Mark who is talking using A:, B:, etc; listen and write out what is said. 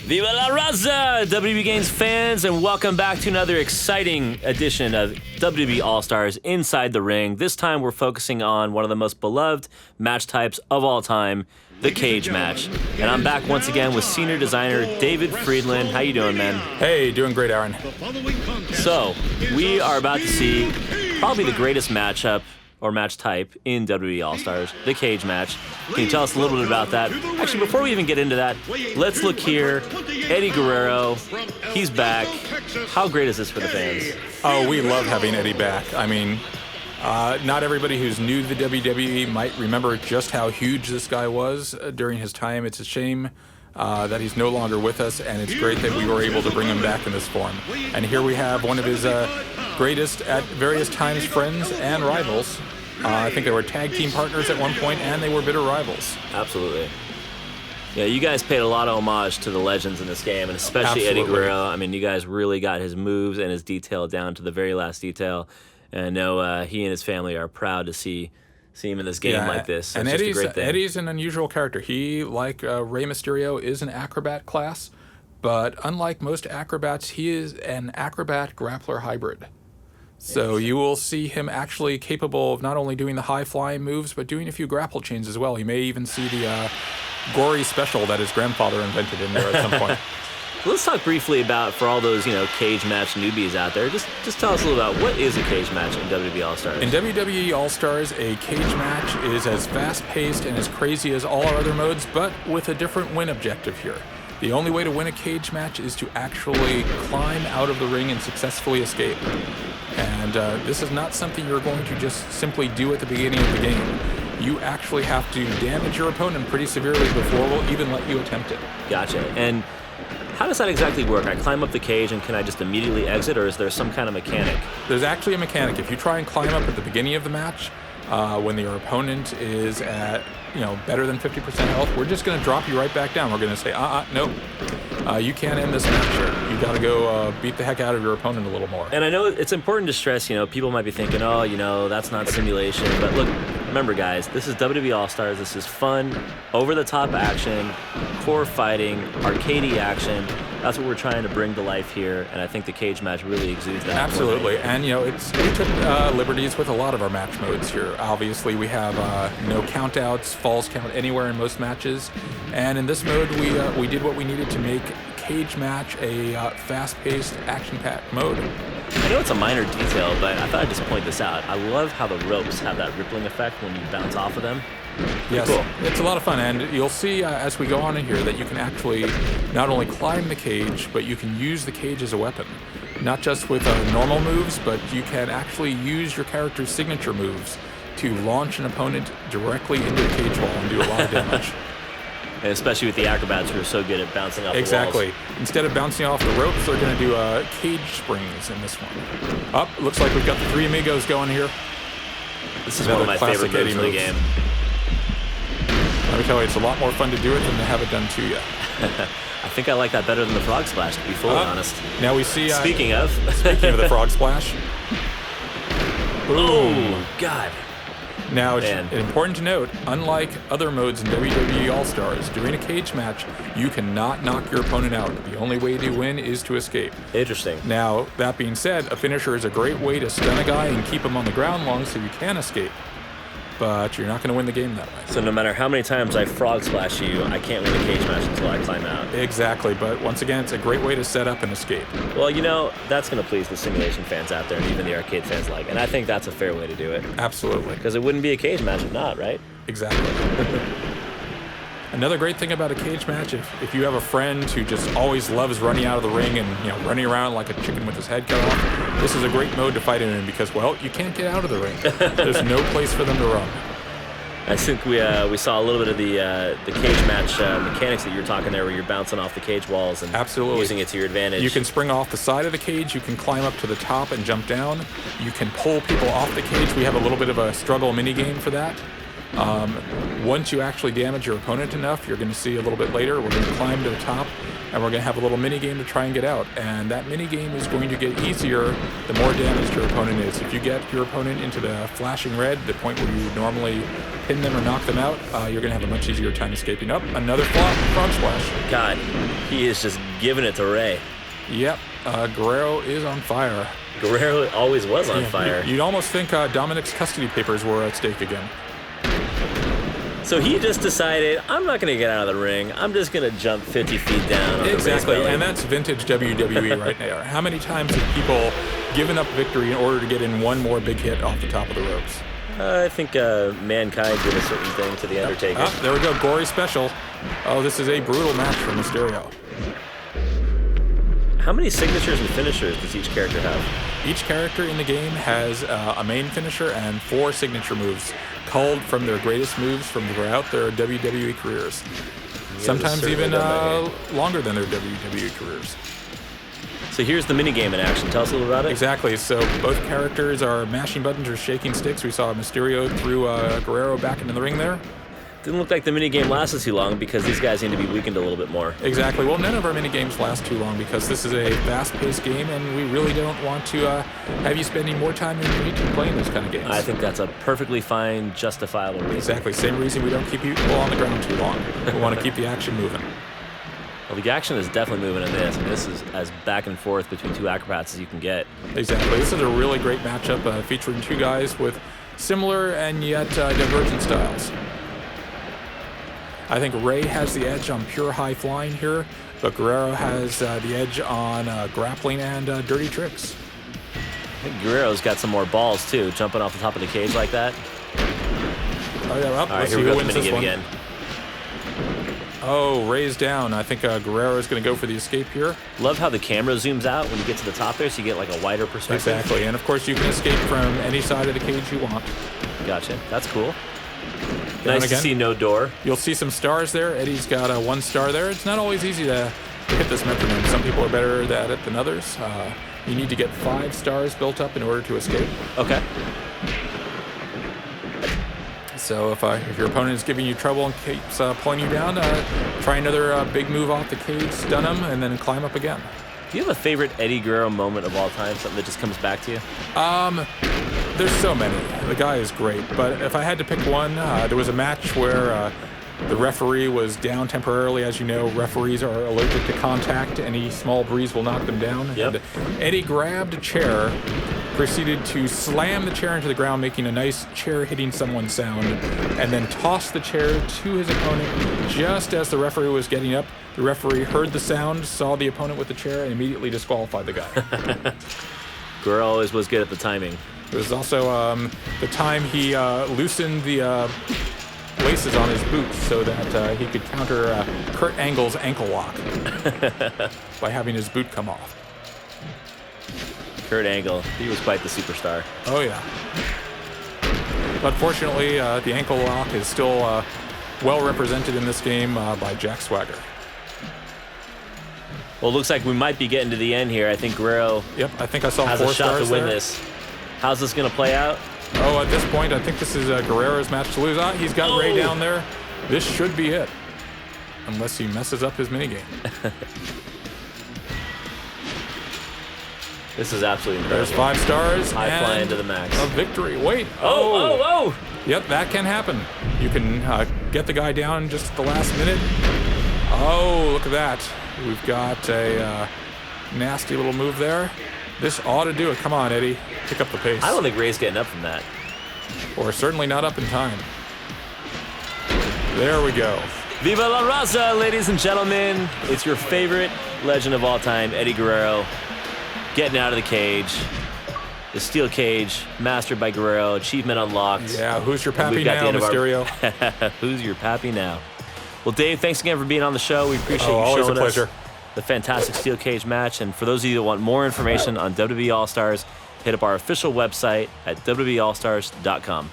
A: Viva la Raza, WB Games fans, and welcome back to another exciting edition of WB All-Stars Inside the Ring. This time we're focusing on one of the most beloved match types of all time, the cage match. And I'm back once again with senior designer David Friedland. How you doing, man?
B: Hey, doing great, Aaron.
A: So, we are about to see probably the greatest matchup or match type in WWE All-Stars, the cage match. Can you tell us a little bit about that? Actually, before we even get into that, let's look here. Eddie Guerrero, he's back. How great is this for the fans?
B: Oh, we love having Eddie back. I mean, not everybody who's new to the WWE might remember just how huge this guy was during his time. It's a shame that he's no longer with us, and it's great that we were able to bring him back in this form. And here we have one of his greatest, at various times, friends and rivals. I think they were tag team partners at one point, and they were bitter rivals.
A: Absolutely. Yeah, you guys paid a lot of homage to the legends in this game, and especially
B: Absolutely.
A: Eddie Guerrero. I mean, you guys really got his moves and his detail down to the very last detail. And I know he and his family are proud to see him in this game like this.
B: And
A: It's just a great thing.
B: Eddie's an unusual character. He, like Rey Mysterio, is an acrobat class, but unlike most acrobats, he is an acrobat grappler hybrid. So you will see him actually capable of not only doing the high-flying moves, but doing a few grapple chains as well. You may even see the gory special that his grandfather invented in there at some point.
A: Let's talk briefly about, for all those, cage match newbies out there, just tell us a little about what is a cage match in WWE All-Stars.
B: In WWE All-Stars, a cage match is as fast-paced and as crazy as all our other modes, but with a different win objective here. The only way to win a cage match is to actually climb out of the ring and successfully escape. And this is not something you're going to just simply do at the beginning of the game. You actually have to damage your opponent pretty severely before we'll even let you attempt it.
A: Gotcha. And how does that exactly work? I climb up the cage and can I just immediately exit, or is there some kind of mechanic?
B: There's actually a mechanic. If you try and climb up at the beginning of the match, when your opponent is at better than 50% health, we're just going to drop you right back down. We're going to say, nope. You can't end this match here. You got to go beat the heck out of your opponent a little more.
A: And I know it's important to stress, people might be thinking, that's not simulation. But look, remember, guys, this is WWE All-Stars. This is fun, over-the-top action, core fighting, arcadey action. That's what we're trying to bring to life here, and I think the cage match really exudes that.
B: Absolutely, and we took liberties with a lot of our match modes here. Obviously, we have no countouts, falls count anywhere in most matches, and in this mode, we did what we needed to make cage match a fast-paced, action-packed mode.
A: I know it's a minor detail, but I thought I'd just point this out. I love how the ropes have that rippling effect when you bounce off of them.
B: Yes,
A: cool.
B: It's a lot of fun, and you'll see as we go on in here that you can actually not only climb the cage, but you can use the cage as a weapon. Not just with normal moves, but you can actually use your character's signature moves to launch an opponent directly into the cage wall and do a lot of damage.
A: And especially with the acrobats who are so good at bouncing off the walls.
B: Exactly. Instead of bouncing off the ropes, they're going to do cage springs in this one. Looks like we've got the three amigos going here.
A: This is one of my favorite moves in the game.
B: Let me tell you, it's a lot more fun to do it than to have it done to you.
A: I think I like that better than the frog splash, to be fully honest.
B: Now we see...
A: Speaking of
B: the frog splash. Boom.
A: Oh, God.
B: Now, it's important to note, unlike other modes in WWE All-Stars, during a cage match, you cannot knock your opponent out. The only way to win is to escape.
A: Interesting.
B: Now, that being said, a finisher is a great way to stun a guy and keep him on the ground long so you can escape. But you're not going to win the game that way.
A: So no matter how many times I frog splash you, I can't win a cage match until I climb out.
B: Exactly, but once again, it's a great way to set up and escape.
A: Well, that's going to please the simulation fans out there and even the arcade fans alike. And I think that's a fair way to do it.
B: Absolutely.
A: Because it wouldn't be a cage match if not, right?
B: Exactly. Another great thing about a cage match, if you have a friend who just always loves running out of the ring and running around like a chicken with his head cut off, this is a great mode to fight in because, you can't get out of the ring. There's no place for them to run.
A: I think we saw a little bit of the cage match mechanics that you were talking there, where you're bouncing off the cage walls and
B: Absolutely.
A: using it to your advantage.
B: You can spring off the side of the cage. You can climb up to the top and jump down. You can pull people off the cage. We have a little bit of a struggle mini game for that. Once you actually damage your opponent enough, you're going to see a little bit later, we're going to climb to the top and we're going to have a little mini game to try and get out. And that mini game is going to get easier the more damaged your opponent is. If you get your opponent into the flashing red, the point where you normally pin them or knock them out, you're going to have a much easier time escaping. Up, another frog splash.
A: God, he is just giving it to Ray.
B: Yep, Guerrero is on fire.
A: Guerrero always was on fire.
B: You'd almost think Dominic's custody papers were at stake again.
A: So he just decided, I'm not going to get out of the ring. I'm just going to jump 50 feet down. On
B: Exactly,
A: the
B: and that's vintage WWE right there. How many times have people given up victory in order to get in one more big hit off the top of the ropes?
A: I think Mankind did a certain thing to The Undertaker.
B: There we go, gory special. Oh, this is a brutal match for Mysterio.
A: How many signatures and finishers does each character have?
B: Each character in the game has a main finisher and 4 signature moves, culled from their greatest moves from throughout their WWE careers. Sometimes even longer than their WWE careers.
A: So here's the minigame in action. Tell us a little about it.
B: Exactly. So both characters are mashing buttons or shaking sticks. We saw Mysterio threw Guerrero back into the ring there.
A: Didn't look like the minigame lasted too long because these guys need to be weakened a little bit more.
B: Exactly. Well, none of our minigames last too long because this is a fast-paced game, and we really don't want to have you spending more time than you need to playing those kind of games.
A: I think that's a perfectly fine, justifiable reason.
B: Exactly. Same reason we don't keep people on the ground too long. We want to keep the action moving.
A: Well, the action is definitely moving in this, and this is as back and forth between 2 acrobats as you can get.
B: Exactly. This is a really great matchup featuring 2 guys with similar and yet divergent styles. I think Ray has the edge on pure high flying here, but Guerrero has the edge on grappling and dirty tricks.
A: I think Guerrero's got some more balls, too, jumping off the top of the cage like that.
B: Oh, yeah, well,
A: All right, here we go with the minigame again.
B: Oh, Ray's down. I think Guerrero's going to go for the escape here.
A: Love how the camera zooms out when you get to the top there, so you get like a wider perspective.
B: Exactly, and of course you can escape from any side of the cage you want.
A: Gotcha. That's cool.
B: Down
A: Nice
B: again.
A: to see no door.
B: You'll see some stars there. Eddie's got 1 star there. It's not always easy to hit this metronome. Some people are better at it than others. You need to get 5 stars built up in order to escape.
A: Okay.
B: So if your opponent is giving you trouble and keeps pulling you down, try another big move off the cage, stun him, and then climb up again.
A: Do you have a favorite Eddie Guerrero moment of all time? Something that just comes back to you?
B: There's so many. The guy is great. But if I had to pick one, there was a match where the referee was down temporarily. As you know, referees are allergic to contact. Any small breeze will knock them down.
A: Yep.
B: And Eddie grabbed a chair, proceeded to slam the chair into the ground, making a nice chair hitting someone sound, and then tossed the chair to his opponent just as the referee was getting up. The referee heard the sound, saw the opponent with the chair, and immediately disqualified the guy.
A: Guerrero always was good at the timing.
B: It was also the time he loosened the laces on his boots so that he could counter Kurt Angle's ankle lock by having his boot come off.
A: Kurt Angle, he was quite the superstar.
B: Oh, yeah. But fortunately, the ankle lock is still well represented in this game by Jack Swagger.
A: Well, it looks like we might be getting to the end here. I think Guerrero
B: Yep, I think I saw
A: has
B: 4
A: a shot
B: stars
A: to win
B: there.
A: this. How's this going to play out?
B: Oh, at this point, I think this is Guerrero's match to lose. He's got Ray down there. This should be it. Unless he messes up his minigame.
A: This is absolutely incredible.
B: There's 5 stars.
A: High fly
B: and
A: into the max.
B: A victory. Wait.
A: Oh!
B: Yep, that can happen. You can get the guy down just at the last minute. Oh, look at that. We've got a nasty little move there. This ought to do it. Come on, Eddie. Pick up the pace.
A: I don't think Ray's getting up from that.
B: Or certainly not up in time. There we go.
A: Viva la Raza, ladies and gentlemen. It's your favorite legend of all time, Eddie Guerrero, getting out of the cage. The steel cage, mastered by Guerrero, achievement unlocked.
B: Yeah, who's your
A: And
B: pappy
A: we've got
B: now,
A: the end of our-
B: Mysterio?
A: Who's your pappy now? Well, Dave, thanks again for being on the show. We appreciate you
B: always a
A: showing
B: pleasure.
A: us the fantastic steel cage match. And for those of you that want more information on WWE All-Stars, hit up our official website at WWEAllstars.com.